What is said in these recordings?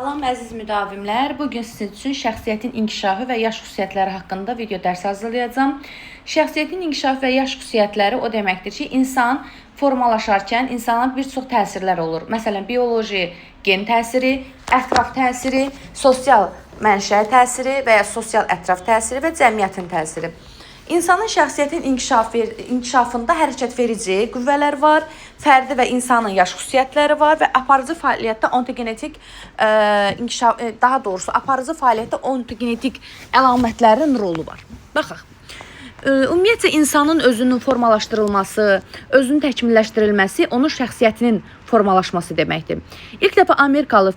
Salam əziz müdavimlər, bugün sizin üçün şəxsiyyətin inkişafı və yaş xüsusiyyətləri haqqında video dərs hazırlayacağım. Şəxsiyyətin inkişafı və yaş xüsusiyyətləri o deməkdir ki, insan formalaşarkən insana bir çox təsirlər olur. Məsələn, bioloji gen təsiri, ətraf təsiri, sosial mənşə təsiri və ya sosial ətraf təsiri və cəmiyyətin təsiri. İnsanın şəxsiyyətin inkişafında hərəkət verici qüvvələr var, fərdi və insanın yaş xüsusiyyətləri var və aparıcı fəaliyyətdə ontogenetik aparıcı fəaliyyətdə ontogenetik əlamətlərin rolu var. Baxaq. Ümumiyyətcə insanın özünün formalaşdırılması, özünün təkmilləşdirilməsi onun şəxsiyyətinin formalaşması deməkdir. İlk dəfə Amerikalı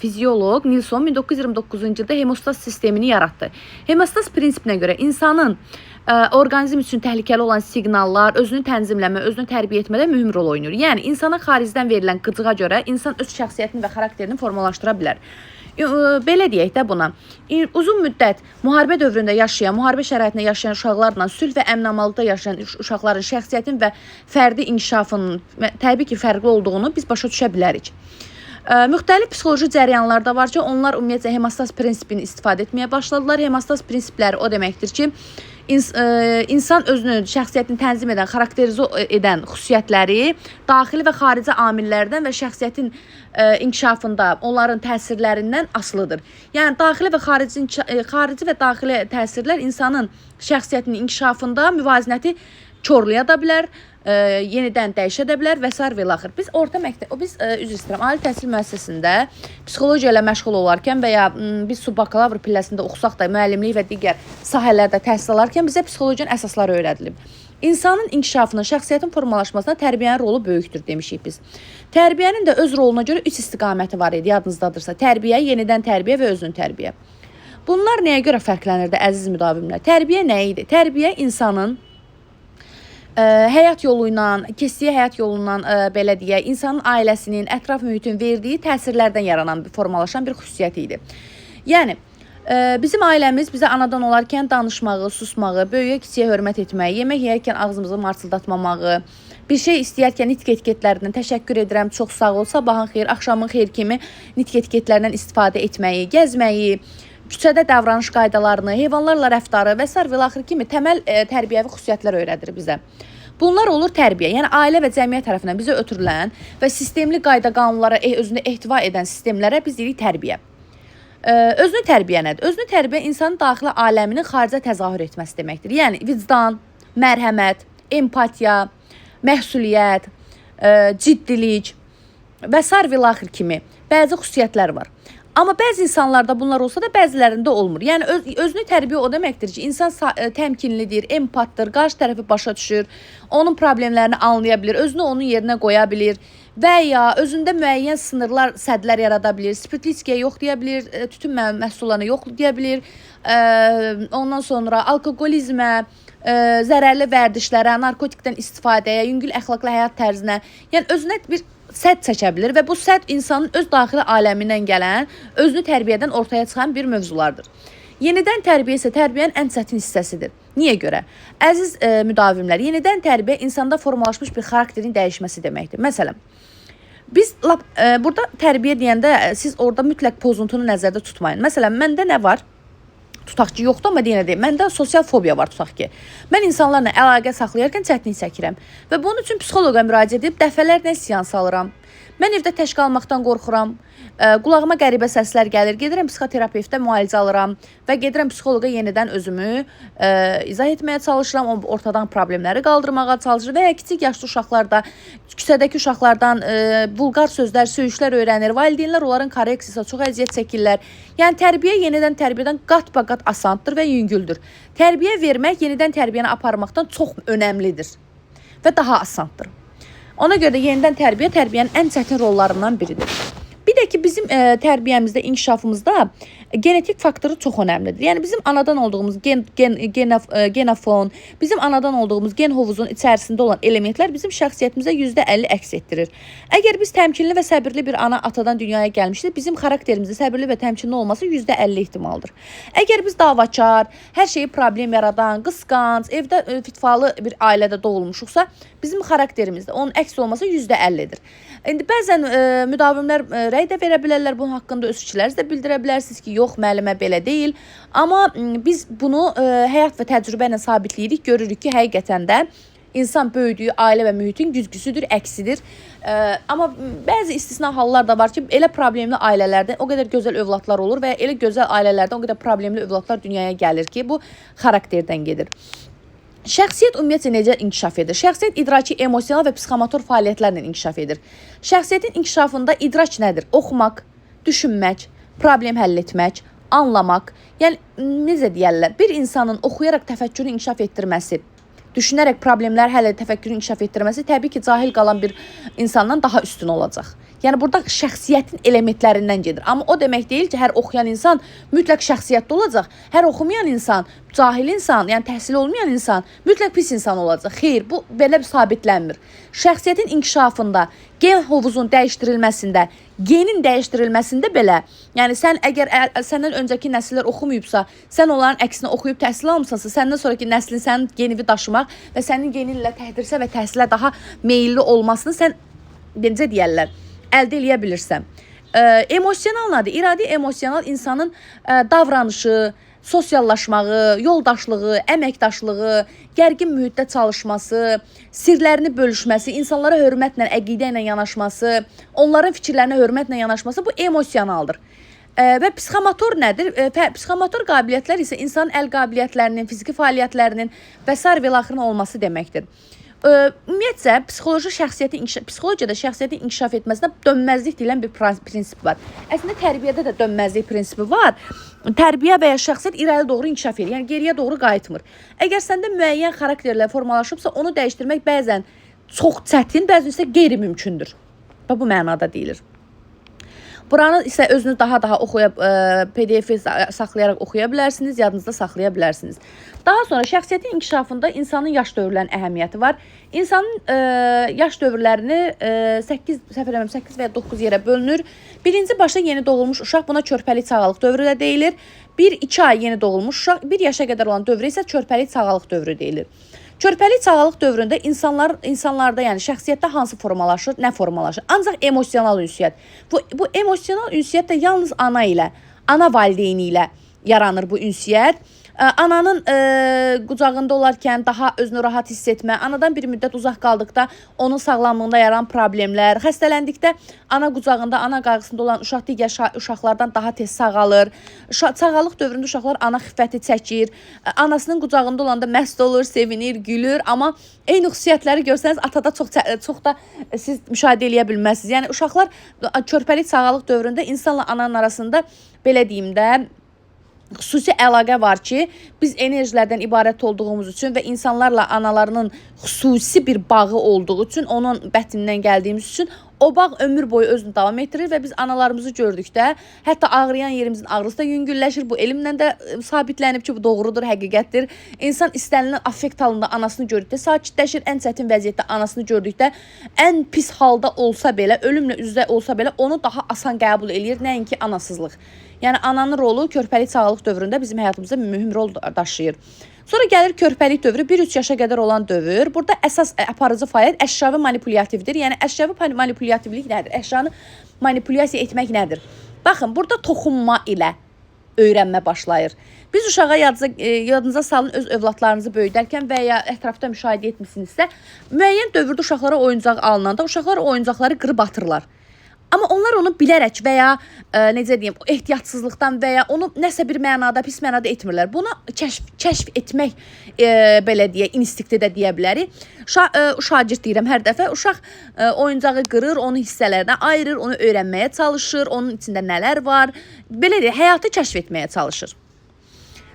fizioloq Nilson 1929-cu ildə hemostaz sistemini yaratdı. Hemostaz prinsipinə görə insanın orqanizm üçün təhlükəli olan siqnallar, özünü tənzimləmə, özünü tərbiyə etmədə mühüm rol oynayır. Yəni, insana xaricdən verilən qıcığa görə insan öz şəxsiyyətini və xarakterini formalaşdıra bilər. Belə deyək də buna, uzun müddət müharibə dövründə yaşayan, müharibə şəraitində yaşayan uşaqlarla sülh və əmin-amanlıqda yaşayan uşaqların şəxsiyyətin və fərdi inkişafının təbii ki, fərqli olduğunu biz başa düşə bilərik. Müxtəlif psixoloji cəryanlar da var ki, onlar ümumiyyətlə hemostaz prinsipini istifadə etməyə başladılar. Hemostaz prinsipləri o deməkdir ki, insan özünü, şəxsiyyətini tənzim edən, xarakterizə edən xüsusiyyətləri daxili və xarici amillərdən və şəxsiyyətin inkişafında onların təsirlərindən asılıdır. Yəni, xarici və daxili təsirlər insanın şəxsiyyətinin inkişafında müvazinəti korlaya da bilər, yenidən dəyişə də bilər və s. və ilaxır. Biz ali təhsil müəssisəsində psixologiya ilə məşğul olarkən və ya biz subbakalavr pilləsində oxusaq da müəllimlik və digər sahələrdə təhsil alarkən bizə psixologiyanın əsasları öyrədilib. İnsanın inkişafına, şəxsiyyətin formalaşmasına tərbiyənin rolu böyükdür demişik biz. Tərbiyənin də öz roluna görə 3 istiqaməti var idi, yadınızdadırsa. Tərbiyə, yenidən tərbiyə və özünün tərbiyə. Bunlar nəyə görə fərqlənirdi əziz müdavimlər? Tərbiyə nə idi? Tərbiyə insanın həyat yolu ilə, keçdiyi həyat yolundan, belə deyək, insanın ailəsinin, ətraf mühitin verdiyi təsirlərdən yaranan, formalaşan bir xüsusiyyət idi. Yəni, bizim ailəmiz bizə anadan olarkən danışmağı, susmağı, böyüyə kiçiyə hörmət etməyi, yemək yeyərkən ağzımızı marçıldatmamağı, bir şey istəyərkən nitq etiketlərindən təşəkkür edirəm, çox sağ ol, sabahın xeyir, axşamın xeyir kimi nitq etiketlərindən istifadə etməyi, gəzməyi, küçədə davranış qaydalarını, heyvanlarla rəftarı və s. və ilaxır kimi təməl tərbiyəvi xüsusiyyətlər öyrədir bizə. Bunlar olur tərbiyə, yəni ailə və cəmiyyət tərəfindən bizə ötürülən və sistemli qayda qanunlara özünü ehtiva edən sistemlərə biz deyirik tərbiyə. Özünü tərbiyə nədir? Özünü tərbiyə insanın daxili aləminin xaricə təzahür etməsi deməkdir. Yəni, vicdan, mərhəmət, empatiya, məsuliyyət, ciddilik və s. və ilaxır kimi bəzi xüsusiyyətlər var. Amma bəzi insanlarda bunlar olsa da bəzilərində olmur. Yəni, özünü tərbiyə o deməkdir ki, insan təmkinlidir, empatdır, qarşı tərəfi başa düşür, onun problemlərini anlaya bilir, özünü onun yerinə qoya bilir və ya özündə müəyyən sınırlar, sədlər yarada bilir, spirtli içkiyə yox deyə bilir, tütün məhsullarına yox deyə bilir, ondan sonra alkoqolizmə, zərərli vərdişlərə, narkotikdən istifadəyə, yüngül əxlaqlı həyat tərzinə, yəni özünə bir sədd çəkə bilir və bu sədd insanın öz daxili aləmindən gələn, özünü tərbiyədən ortaya çıxan bir mövzulardır. Yenidən tərbiyə isə tərbiyənin ən çətin hissəsidir. Niyə görə? Əziz müdavimlər, yenidən tərbiyə insanda formalaşmış bir xarakterin dəyişməsi deməkdir. Məsələn, biz burada tərbiyə deyəndə siz orada mütləq pozuntunu nəzərdə tutmayın. Məsələn, məndə nə var? Tutaq ki, yoxdur, amma deyən deyil. Məndə sosial fobiya var, tutaq ki. Mən insanlarla əlaqə saxlayarkən çətinlik çəkirəm və bunun üçün psixoloqa müraciət edib dəfələrlə seans alıram. Mən evdə tək qalmaqdan qorxuram, qulağıma qəribə səslər gəlir, gedirəm psixoterapevtdə müalicə alıram və gedirəm psixoloqa yenidən özümü izah etməyə çalışıram, ortadan problemləri qaldırmağa çalışıram və ya kiçik yaşlı uşaqlarda, küçədəki uşaqlardan vulqar sözlər, söyüşlər öyrənir, valideynlər onların korreksiyasına çox əziyyət çəkirlər. Yəni, tərbiyə yenidən tərbiyədən qat-baqat asandır və yüngüldür. Tərbiyə vermək yenidən tərbiyəni aparmaqdan çox önəmlidir və daha asandır. Ona görə də yenidən tərbiyə tərbiyənin ən çətin rollarından biridir. Bir də ki, bizim tərbiyəmizdə, inkişafımızda genetik faktoru çox önəmlidir. Yəni bizim anadan olduğumuz genofon, bizim anadan olduğumuz gen hovuzun içərisində olan elementlər bizim şəxsiyyətimizə %50 əks etdirir. Əgər biz təmkinli və səbirli bir ana atadan dünyaya gəlmişsə, bizim xarakterimizdə səbirli və təmkinli olması %50 ehtimaldır. Əgər biz davakar, hər şeyi problem yaradan, qısqanc, evdə fitfalı bir ailədə doğulmuşuqsa, bizim xarakterimizdə onun əks olması %50'dir. İndi bəzən müdavimlər rəy də verə bilərlər bunun haqqında, öz fikirlərinizi də bildirə bilərsiniz ki, yox, müəllimə belə deyil. Amma biz bunu həyat və təcrübə ilə sabitləyirik, görürük ki, həqiqətən də insan böyüdüyü ailə və mühitin güzgüsüdür, əksidir. Amma bəzi istisna hallar da var ki, elə problemli ailələrdən o qədər gözəl övladlar olur və elə gözəl ailələrdən o qədər problemli övladlar dünyaya gəlir ki, bu xarakterdən gedir. Şəxsiyyət ümumiyyətcə necə inkişaf edir? Şəxsiyyət idraki, emosional və psixomotor fəaliyyətlərlə inkişaf edir. Şəxsiyyətin inkişafında idraç nədir? Oxumaq, düşünmək, problem həll etmək, anlamaq. Yəni, necə deyərlər? Bir insanın oxuyaraq təfəkkürünü inkişaf etdirməsi, düşünərək problemlər həll edib təfəkkürünü inkişaf etdirməsi təbii ki, cahil qalan bir insandan daha üstün olacaq. Yəni, burada şəxsiyyətin elementlərindən gedir. Amma o demək deyil ki, hər oxuyan insan mütləq şəxsiyyətli olacaq. Hər oxumayan insan, cahil insan, yəni təhsil olmayan insan mütləq pis insan olacaq. Xeyr, bu belə sabitlənmir. Şəxsiyyətin inkişafında, gen hovuzun dəyişdirilməsində, genin dəyişdirilməsində belə, yəni sən əgər səndən öncəki nəsillər oxumayıbsa, sən onların əksinə oxuyub təhsil almısansa, səndən sonraki nəslin sənin genini daşımaq və sənin geninlə təhdirsə və təhsilə daha meyilli olmasını sən, necə deyərlər, əldə eləyə bilirsən. Emosional nədir? İradi emosional insanın davranışı, sosiallaşmağı, yoldaşlığı, əməkdaşlığı, gərgin mühitdə çalışması, sirlərini bölüşməsi, insanlara hörmətlə, əqidə ilə yanaşması, onların fikirlərinə hörmətlə yanaşması bu emosionaldır. Və psixomotor nədir? Psixomotor qabiliyyətlər isə insanın əl qabiliyyətlərinin, fiziki fəaliyyətlərinin və s. və axırın olması deməkdir. Ümumiyyətcə, psixologiyada şəxsiyyətin inkişaf etməsində dönməzlik deyilən bir prinsip var. Əslində, tərbiyədə də dönməzlik prinsipi var. Tərbiyə və ya şəxsiyyət irəli doğru inkişaf edir, yəni geriyə doğru qayıtmır. Əgər səndə müəyyən xarakterlə formalaşıbsa, onu dəyişdirmək bəzən çox çətin, bəzən isə qeyri-mümkündür. Bu mənada deyilir. Buranı isə özünüz daha oxuyub, PDF-i saxlayaraq oxuya bilərsiniz, yadınızda saxlaya bilərsiniz. Daha sonra şəxsiyyətin inkişafında insanın yaş dövrlərinin əhəmiyyəti var. İnsanın yaş dövrlərini 8 və ya 9 yerə bölünür. Birinci başda yeni doğulmuş uşaq, buna körpəlik sağalıq dövrü də deyilir. 1-2 ay yeni doğulmuş uşaq, 1 yaşa qədər olan dövrü isə körpəlik sağalıq dövrü deyilir. Körpəlik sağalıq dövründə insanlarda, yəni şəxsiyyətdə hansı formalaşır, nə formalaşır? Ancaq emosional ünsiyyət. Bu emosional ünsiyyət də yalnız ana ilə, ana valideyni ilə yaranır bu ünsiyyət. Ananın qucağında olarkən daha özünü rahat hiss etmə, anadan bir müddət uzaq qaldıqda onun sağlamlığında yaranan problemlər, xəstələndikdə ana qucağında, ana qayğısında olan uşaq digər uşaqlardan daha tez sağalır. Sağalıq dövründə uşaqlar ana xiffəti çəkir, anasının qucağında olanda məst olur, sevinir, gülür, amma eyni xüsusiyyətləri görsəniz atada çox da siz müşahidə eləyə bilməzsiniz. Yəni uşaqlar körpəlik sağalıq dövründə insanla ananın arasında belə deyim də xüsusi əlaqə var ki, biz enerjilərdən ibarət olduğumuz üçün və insanlarla analarının xüsusi bir bağı olduğu üçün, onun bətnindən gəldiyimiz üçün o bağ ömür boyu özünü davam etdirir və biz analarımızı gördükdə, hətta ağrıyan yerimizin ağrısı da yüngülləşir. Bu elmlə də sabitlənib ki, bu doğrudur, həqiqətdir. İnsan istənilən affekt halında anasını gördükdə sakitləşir, ən çətin vəziyyətdə anasını gördükdə, ən pis halda olsa belə, ölümlə üzdə olsa belə onu daha asan qəbul edir, nəinki anasızlıq. Yəni, ananın rolu körpəlik sağlıq dövründə bizim həyatımızda mühüm rol daşıyır. Sonra gəlir körpəlik dövrü, 1-3 yaşa qədər olan dövr. Burada əsas aparıcı fəaliyyət əşyavi manipulyatивdir. Yəni, əşyavi manipulyatивlik nədir? Əşyanı manipulyasiya etmək nədir? Baxın, burada toxunma ilə öyrənmə başlayır. Biz uşağa yadınıza salın, öz övladlarınızı böyüdərkən və ya ətrafda müşahidə etmişsinizsə, müəyyən dövrdə uşaqlara oyuncaq alınanda uşaqlar oyuncaqları qırıb atırlar. Amma onlar onu bilərək və ya necə deyim, ehtiyatsızlıqdan və ya onu nəsə bir mənada, pis mənada etmirlər. Buna kəşf etmək, belə deyə, instinkti də deyə bilərik. Şagird deyirəm hər dəfə. Uşaq oyuncağı qırır, onu hissələrinə ayırır, onu öyrənməyə çalışır, onun içində nələr var. Belə deyə, həyatı kəşf etməyə çalışır.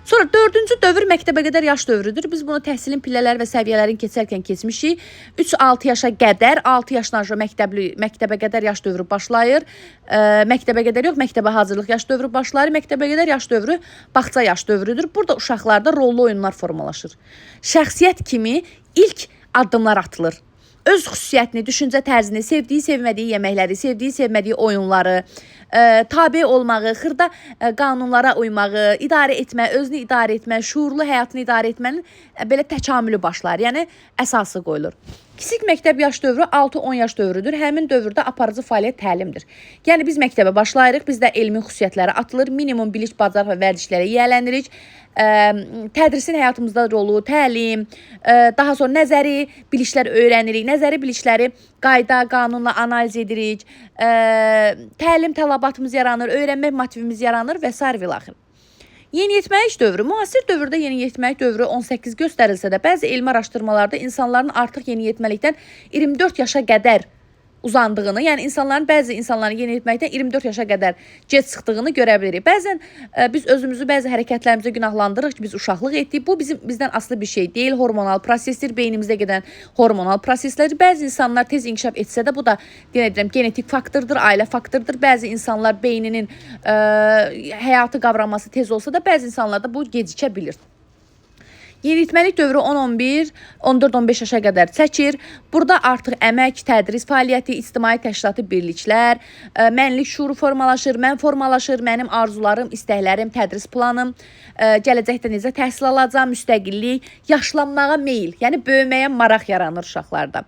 Sonra 4-cü dövr məktəbə qədər yaş dövrüdür. Biz bunu təhsilin pillələri və səviyyələrini keçərkən keçmişik. 3-6 yaşa qədər, 6 yaşdan sonra məktəbə qədər yaş dövrü başlayır. Məktəbə qədər yox, məktəbə hazırlıq yaş dövrü başlayır. Məktəbə qədər yaş dövrü bağça yaş dövrüdür. Burada uşaqlarda rollu oyunlar formalaşır. Şəxsiyyət kimi ilk addımlar atılır. Öz xüsusiyyətini, düşüncə tərzini, sevdiyi, sevmədiyi yeməkləri, sevdiyi, sevmədiyi oyunları, tabe olmağı, xırda qanunlara uymağı, idarə etmə, özünü idarə etmə, şuurlu həyatını idarə etmənin belə təkamülü başlar. Yəni, əsası qoyulur. Kiçik məktəb yaş dövrü 6-10 yaş dövrüdür. Həmin dövrdə aparıcı fəaliyyət təlimdir. Yəni, biz məktəbə başlayırıq, bizdə elmi xüsusiyyətləri atılır, minimum bilik, bacarıq və vərdişlərə yiyələnirik. Tədrisin həyatımızda rolu, təlim, daha sonra nəzəri biliklər öyrənirik. Nəzəri bilikləri qayda, qanunla analiz edirik. Təlim tələbatımız yaranır, öyrənmək motivimiz yaranır və s. vilaxır. Yeniyetməlik dövrü. Müasir dövrdə yeniyetməlik dövrü 18 göstərilsə də, bəzi elmi araşdırmalarda insanların artıq yeniyetməlikdən 24 yaşa qədər uzandığını, yəni bəzi insanların yeniyetməkdən 24 yaşa qədər gec çıxdığını görə bilirik. Bəzən biz özümüzü bəzi hərəkətlərimizə günahlandırırıq ki, biz uşaqlıq etdik. Bu bizdən aslı bir şey deyil. Hormonal prosesdir, beynimizdə gedən hormonal proseslər. Bəzi insanlar tez inkişaf etsə də bu da genetik faktordur, ailə faktordur. Bəzi insanlar beyninin həyatı qavraması tez olsa da, bəzi insanlarda bu gecikə bilir. Yeniyetməlik dövrü 10-11, 14-15 yaşa qədər çəkir. Burada artıq əmək, tədris fəaliyyəti, ictimai təşkilatı birliklər, mənlik şuuru formalaşır, mən formalaşır, mənim arzularım, istəklərim, tədris planım, gələcəkdə necə təhsil alacağım, müstəqillik, yaşlanmağa meyil, yəni böyüməyə maraq yaranır uşaqlarda.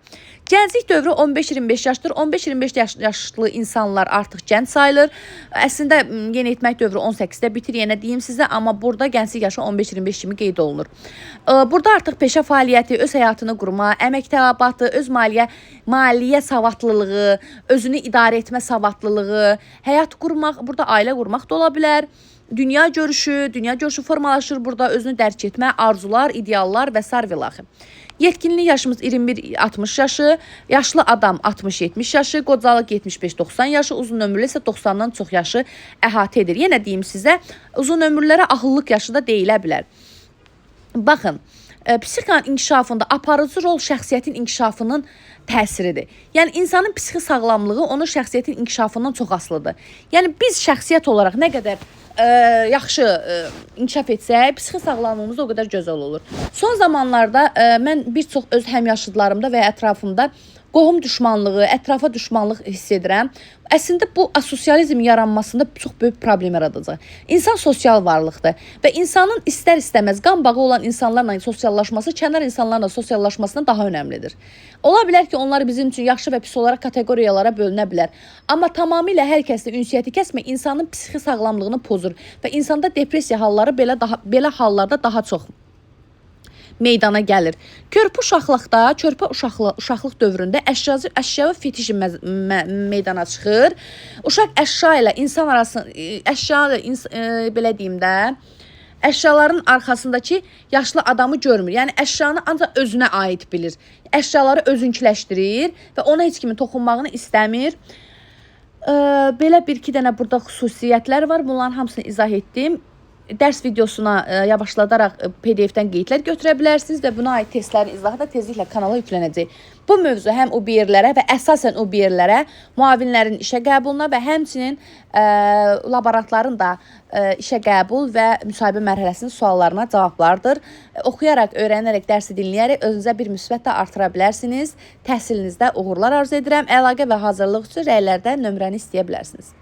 Gənclik dövrü 15-25 yaşdır. 15-25 yaşlı insanlar artıq gənc sayılır. Əslində yeniyetmək dövrü 18-də bitir, yenə deyim sizə, amma burada gənclik yaşı 15-25 kimi qeyd olunur. Burada artıq peşə fəaliyyəti, öz həyatını qurma, əmək tələbatı, öz maliyyə savadlılığı, özünü idarə etmə savadlılığı, həyat qurmaq, burada ailə qurmaq da ola bilər. Dünya görüşü formalaşır burada, özünü dərk etmə, arzular, ideallar və s. vilaxı. Yetkinlik yaşımız 21-60 yaşı, yaşlı adam 60-70 yaşı, qocalıq 75-90 yaşı, uzun ömürlü isə 90-dan çox yaşı əhatə edir. Yenə deyim sizə, uzun ömürlərə ahıllıq yaşı da deyilə bilər. Baxın, psixikanın inkişafında aparıcı rol şəxsiyyətin inkişafının təsiridir. Yəni, insanın psixi sağlamlığı onun şəxsiyyətin inkişafından çox asılıdır. Yəni, biz şəxsiyyət olaraq nə qədər yaxşı inkişaf etsək, psixi sağlamlığımız o qədər gözəl olur. Son zamanlarda mən bir çox öz həmyaşıdlarımda və ətrafımda qohum düşmanlığı, ətrafa düşmanlıq hiss edirəm. Əslində bu asosializmin yaranmasında çox böyük problem yaradacaq. İnsan sosial varlıqdır və insanın istər-istəməz qan bağı olan insanlarla sosiallaşması kənar insanlarla sosiallaşmasından daha önəmlidir. Ola bilər ki, onlar bizim üçün yaxşı və pis olaraq kateqoriyalara bölünə bilər. Amma tamamilə hər kəslə ünsiyyəti kəsmək insanın psixi sağlamlığını pozur və insanda depressiya halları belə hallarda daha çox meydana gəlir. Körpə uşaqlıq dövründə əşyavi fetişi meydana çıxır. Uşaq əşya ilə insan arasında, belə deyim də, əşyaların arxasındakı yaşlı adamı görmür. Yəni, əşyanı ancaq özünə aid bilir. Əşyaları özünküləşdirir və ona heç kimin toxunmağını istəmir. Belə bir-iki dənə burada xüsusiyyətlər var. Bunların hamısını izah etdim. Dərs videosuna yavaşladaraq PDF-dən qeydlər götürə bilərsiniz və buna aid testlərin izahı da tezliklə kanala yüklənəcək. Bu mövzu həm UBR-lərə və əsasən UBR-lərə, müavinlərin işə qəbuluna və həmçinin laboratların da işə qəbul və müsahibə mərhələsinin suallarına cavablardır. Oxuyaraq, öyrənərək, dərsi dinləyərək özünüzə bir müsbət də artıra bilərsiniz. Təhsilinizdə uğurlar arzu edirəm. Əlaqə və hazırlıq üçün rəylərdə nömrəni istəyə bilərsiniz.